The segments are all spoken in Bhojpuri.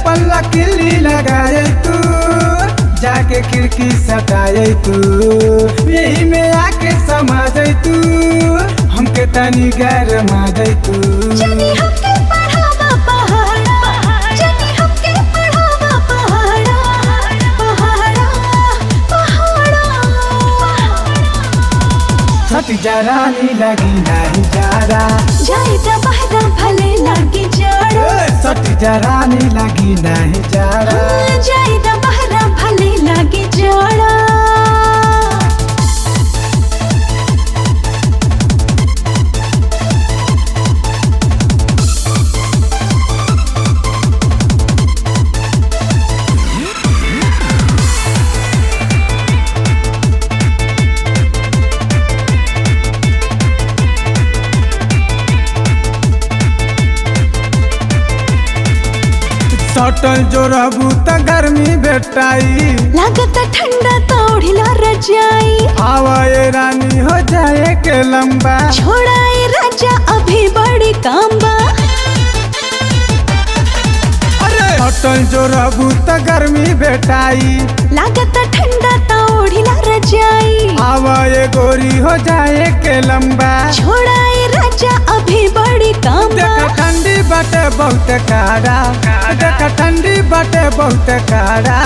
पल्ला किल्ली लगाए तू, जाके खिड़की सटाए तू, यही में आके समा जाए तू, हमके तनी गैर मा जाए तू। जनी हमके पढ़ावा पहाड़ा, जनी हमके पढ़ावा पहाड़ा, पहाड़ा पहाड़ा। छठी जरानी लगी नहीं जाड़ा, जाए त बहरा भले लागी जाड़ा, छठी जरानी लगी नहीं जाड़ा। जाए त बहरा भले लागी जाड़ा। सटल जो रहबू त गर्मी बेटाई, लागत ठंडा तो ओढ़िला रजाई, आवाए रानी हो जाए के लंबा। छोड़ाए राजा अभी बड़ी कामबा। सटल जो रहबू त गर्मी बेटाई, लागत ठंडा तो ओढ़िला रजाई, आवाए गोरी हो जाए के लंबा। छोड़ाए राजा अभी बड़ी कामबा। देख ठंडी बाटे बहुत काड़ा, देख ठंडी बाटे बहुत काड़ा।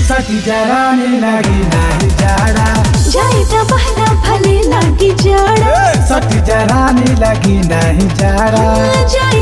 छठी जरानी लगी नहीं जाड़ा, जाए त बहरा भले लागी जाड़ा, छठी जरानी लगी नहीं जाड़ा। जाए